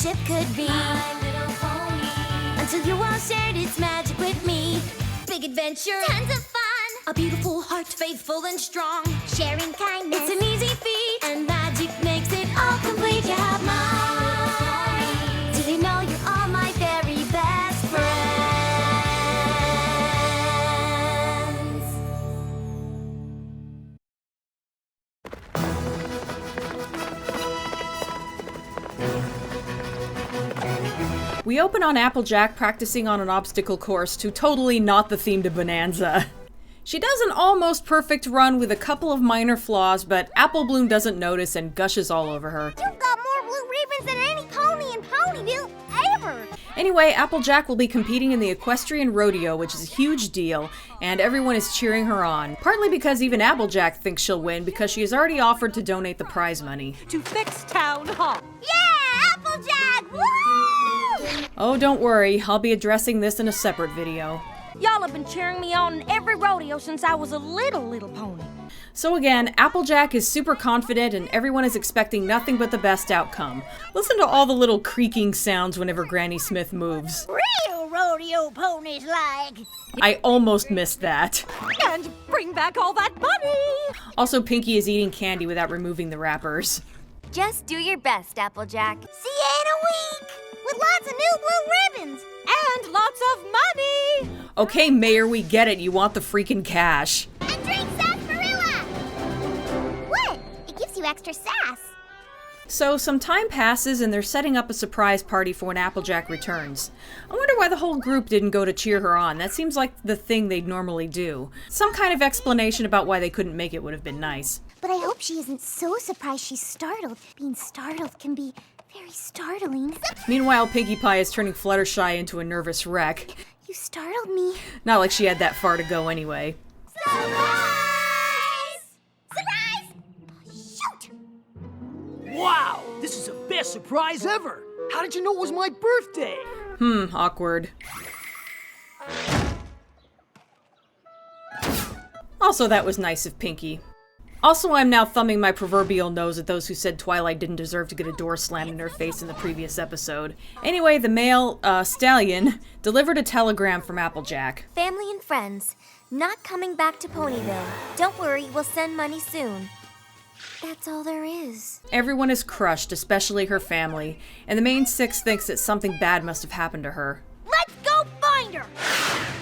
friendship could be. My little pony. Until you all shared its magic with me. Big adventure, tons of fun. A beautiful heart, faithful and strong. Sharing kindness, it's an easy feat. And magic makes it all complete. You have mine. Did you know you're all my very best friends? We open on Applejack practicing on an obstacle course to totally not the theme to Bonanza. She does an almost perfect run with a couple of minor flaws, but Apple Bloom doesn't notice and gushes all over her. You've got more blue ribbons than any pony in Ponyville ever! Anyway, Applejack will be competing in the equestrian rodeo, which is a huge deal, and everyone is cheering her on. Partly because even Applejack thinks she'll win because she has already offered to donate the prize money. To fix town hall. Yeah! Applejack! Woo! Oh, don't worry, I'll be addressing this in a separate video. Y'all have been cheering me on in every rodeo since I was a little pony. So again, Applejack is super confident and everyone is expecting nothing but the best outcome. Listen to all the little creaking sounds whenever Granny Smith moves. Real rodeo ponies like. I almost missed that. And bring back all that money! Also, Pinky is eating candy without removing the wrappers. Just do your best, Applejack. See you in a week! With lots of new blue ribbons! And lots of money! Okay, Mayor, we get it. You want the freaking cash. And drink sarsaparilla! What? It gives you extra sass. So, some time passes and they're setting up a surprise party for when Applejack returns. I wonder why the whole group didn't go to cheer her on. That seems like the thing they'd normally do. Some kind of explanation about why they couldn't make it would have been nice. But I hope she isn't so surprised she's startled. Being startled can be very startling. Meanwhile, Pinkie Pie is turning Fluttershy into a nervous wreck. You startled me. Not like she had that far to go anyway. Surprise! Surprise! Shoot! Wow, this is the best surprise ever! How did you know it was my birthday? Awkward. Also, that was nice of Pinkie. Also, I'm now thumbing my proverbial nose at those who said Twilight didn't deserve to get a door slammed in her face in the previous episode. Anyway, the male, Stallion, delivered a telegram from Applejack. Family and friends, not coming back to Ponyville. Don't worry, we'll send money soon. That's all there is. Everyone is crushed, especially her family, and the main six thinks that something bad must have happened to her. Let's go find her!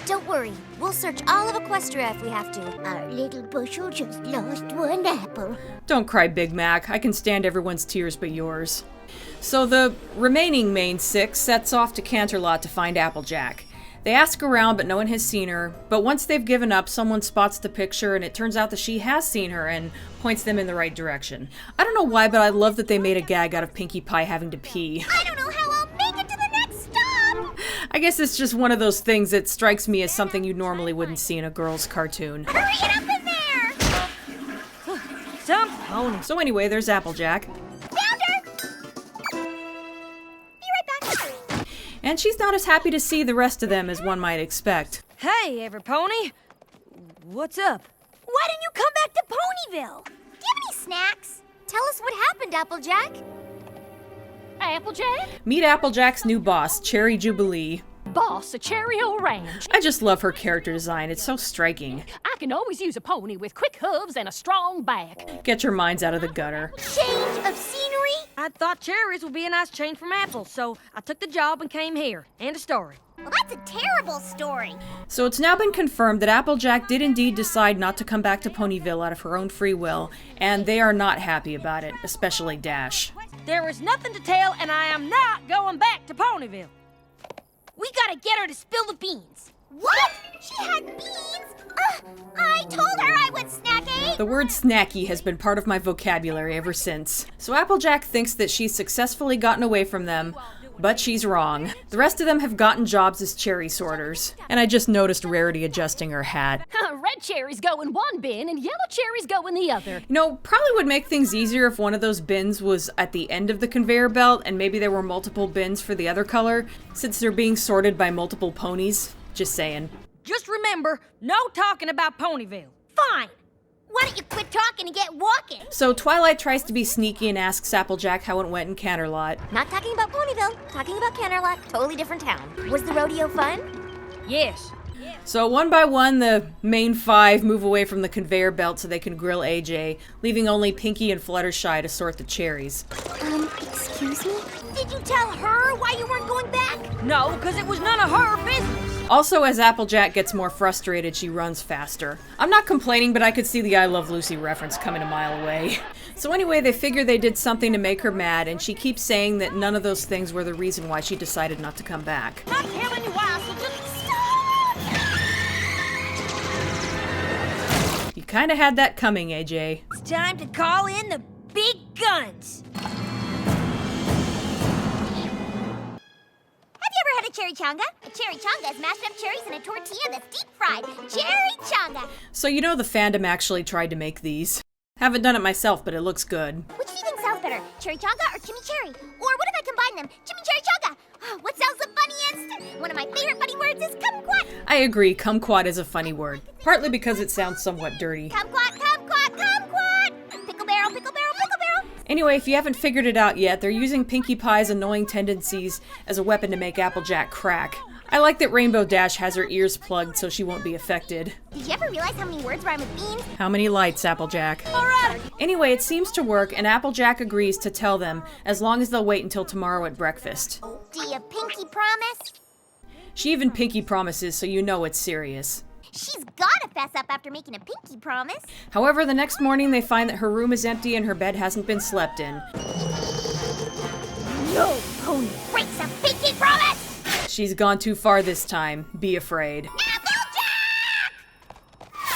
Don't worry, we'll search all of Equestria if we have to. Our little bushel just lost one apple. Don't cry, Big Mac. I can stand everyone's tears but yours. So the remaining main six sets off to Canterlot to find Applejack. They ask around, but no one has seen her. But once they've given up, someone spots the picture, and it turns out that she has seen her and points them in the right direction. I don't know why, but I love that they made a gag out of Pinkie Pie having to pee. I don't know how I'll make it to the next stop! I guess it's just one of those things that strikes me as something you normally wouldn't see in a girl's cartoon. Hurry it up in there! Some pony. So anyway, there's Applejack. Found her! Be right back. And she's not as happy to see the rest of them as one might expect. Hey, every pony. What's up? Why didn't you come back to Ponyville? Do you have any snacks? Tell us what happened, Applejack. Applejack? Meet Applejack's new boss, Cherry Jubilee. Boss, a Cherry Orange. I just love her character design. It's so striking. I can always use a pony with quick hooves and a strong back. Get your minds out of the gutter. Change of scenery? I thought cherries would be a nice change from apples, so I took the job and came here. End of story. Well, that's a terrible story. So it's now been confirmed that Applejack did indeed decide not to come back to Ponyville out of her own free will, and they are not happy about it, especially Dash. There is nothing to tell, and I am not going back to Ponyville. We gotta get her to spill the beans. What? She had beans? I told her I would snacky. The word snacky has been part of my vocabulary ever since. So Applejack thinks that she's successfully gotten away from them, but she's wrong. The rest of them have gotten jobs as cherry sorters. And I just noticed Rarity adjusting her hat. Red cherries go in one bin and yellow cherries go in the other. You know, probably would make things easier if one of those bins was at the end of the conveyor belt and maybe there were multiple bins for the other color, since they're being sorted by multiple ponies. Just saying. Just remember, no talking about Ponyville. Fine. Why don't you quit talking and get walking? So Twilight tries to be sneaky and asks Applejack how it went in Canterlot. Not talking about Ponyville, talking about Canterlot, totally different town. Was the rodeo fun? Yes. So one by one, the main five move away from the conveyor belt so they can grill AJ, leaving only Pinky and Fluttershy to sort the cherries. Excuse me? Did you tell her why you weren't going back? No, because it was none of her business. Also, as Applejack gets more frustrated, she runs faster. I'm not complaining, but I could see the I Love Lucy reference coming a mile away. So anyway, they figure they did something to make her mad, and she keeps saying that none of those things were the reason why she decided not to come back. Not telling you why, so just stop. You kinda had that coming, AJ. It's time to call in the big guns. Have you ever had a cherry chonga? A cherry chonga is mashed up cherries in a tortilla that's deep fried. Cherry chonga! So you know the fandom actually tried to make these. Haven't done it myself, but it looks good. Which do you think sounds better, cherry chonga or chimichurri? Or what if I combine them? Chimichurri chonga! What sounds the funniest? One of my favorite funny words is kumquat. I agree, kumquat is a funny word. Partly because it sounds somewhat dirty. Kumquat, kumquat, kumquat! Pickle barrel, pickle barrel, pickle barrel! Anyway, if you haven't figured it out yet, they're using Pinkie Pie's annoying tendencies as a weapon to make Applejack crack. I like that Rainbow Dash has her ears plugged so she won't be affected. Did you ever realize how many words rhyme with beans? How many lights, Applejack? Alright. Anyway, it seems to work, and Applejack agrees to tell them, as long as they'll wait until tomorrow at breakfast. Do you pinky promise? She even Pinkie promises, so you know it's serious. She's gotta fess up after making a pinky promise. However, the next morning they find that her room is empty and her bed hasn't been slept in. No pony breaks a pinky promise! She's gone too far this time. Be afraid. Applejack!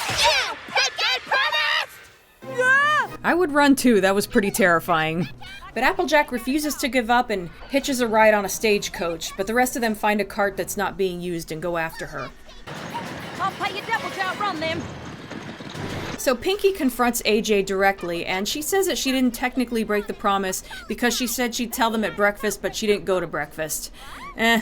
You pinky promised! Yeah. I would run too, that was pretty terrifying. But Applejack refuses to give up and hitches a ride on a stagecoach, but the rest of them find a cart that's not being used and go after her. I'll pay you double to outrun them. So Pinkie confronts AJ directly, and she says that she didn't technically break the promise because she said she'd tell them at breakfast, but she didn't go to breakfast.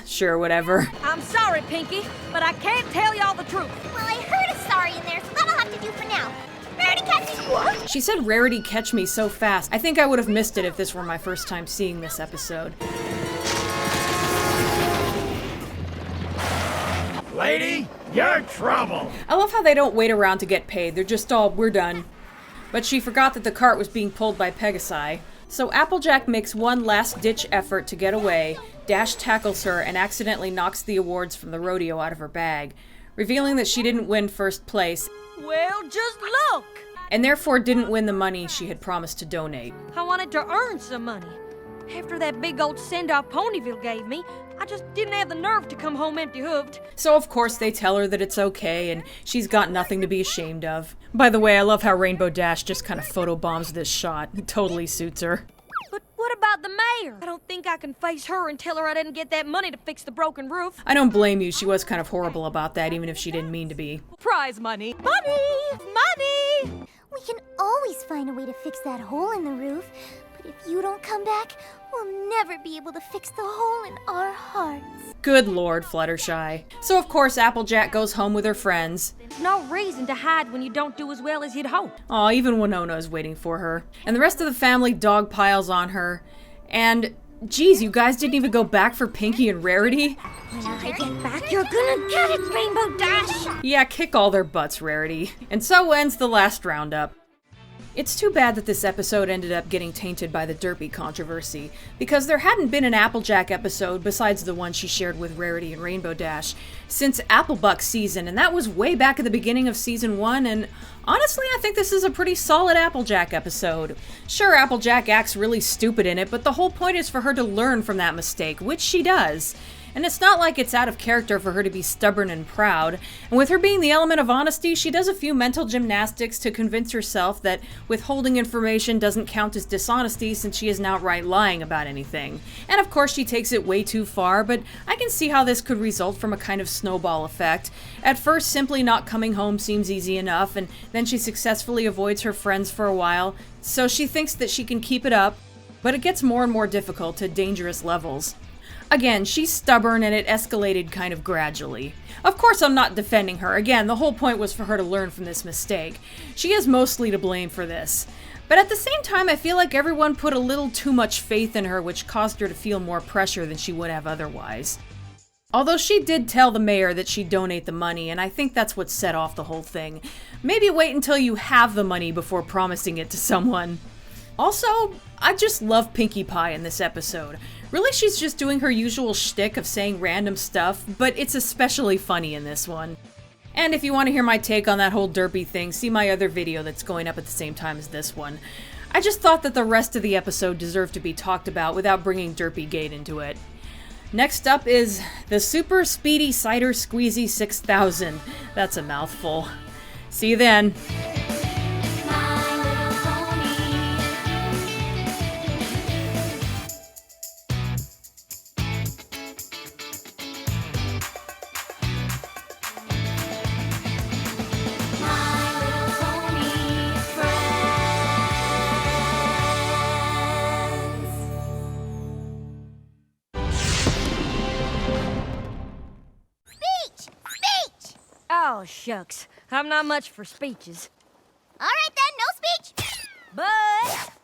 Sure, whatever. I'm sorry, Pinky, but I can't tell y'all the truth. Well, I heard a sorry in there, so that'll have to do for now. Rarity catch me. What? She said Rarity catch me so fast. I think I would have missed it if this were my first time seeing this episode. Lady, you're trouble. I love how they don't wait around to get paid. They're just all, we're done. But she forgot that the cart was being pulled by Pegasi. So Applejack makes one last-ditch effort to get away. Dash tackles her and accidentally knocks the awards from the rodeo out of her bag, revealing that she didn't win first place, Well, just look. and therefore didn't win the money she had promised to donate. I wanted to earn some money. After that big old send-off Ponyville gave me, I just didn't have the nerve to come home empty-hooved. So of course they tell her that it's okay and she's got nothing to be ashamed of. By the way, I love how Rainbow Dash just kind of photobombs this shot. It totally suits her. But what about the mayor? I don't think I can face her and tell her I didn't get that money to fix the broken roof. I don't blame you, she was kind of horrible about that, even if she didn't mean to be. Prize money. Money! Money! We can always find a way to fix that hole in the roof, but if you don't come back, we'll never be able to fix the hole in our hearts. Good lord, Fluttershy. So of course Applejack goes home with her friends. There's no reason to hide when you don't do as well as you'd hope. Aw, even Winona is waiting for her. And the rest of the family dog piles on her. And, geez, you guys didn't even go back for Pinkie and Rarity? When I get back, you're gonna get it, Rainbow Dash! Yeah, kick all their butts, Rarity. And so ends the last roundup. It's too bad that this episode ended up getting tainted by the Derpy controversy, because there hadn't been an Applejack episode besides the one she shared with Rarity and Rainbow Dash since Applebuck season, and that was way back at the beginning of season 1, and honestly, I think this is a pretty solid Applejack episode. Sure, Applejack acts really stupid in it, but the whole point is for her to learn from that mistake, which she does. And it's not like it's out of character for her to be stubborn and proud. And with her being the element of honesty, she does a few mental gymnastics to convince herself that withholding information doesn't count as dishonesty since she isn't outright lying about anything. And of course she takes it way too far, but I can see how this could result from a kind of snowball effect. At first, simply not coming home seems easy enough, and then she successfully avoids her friends for a while, so she thinks that she can keep it up, but it gets more and more difficult to dangerous levels. Again, she's stubborn and it escalated kind of gradually. Of course, I'm not defending her. Again, the whole point was for her to learn from this mistake. She is mostly to blame for this. But at the same time, I feel like everyone put a little too much faith in her, which caused her to feel more pressure than she would have otherwise. Although she did tell the mayor that she'd donate the money, and I think that's what set off the whole thing. Maybe wait until you have the money before promising it to someone. Also, I just love Pinkie Pie in this episode. Really, she's just doing her usual shtick of saying random stuff, but it's especially funny in this one. And if you want to hear my take on that whole derpy thing, see my other video that's going up at the same time as this one. I just thought that the rest of the episode deserved to be talked about without bringing Derpygate into it. Next up is the Super Speedy Cider Squeezy 6000. That's a mouthful. See you then. My Little Pony. My Little Pony friends. Speech! Speech! Oh, shucks. I'm not much for speeches. All right then, no speech. But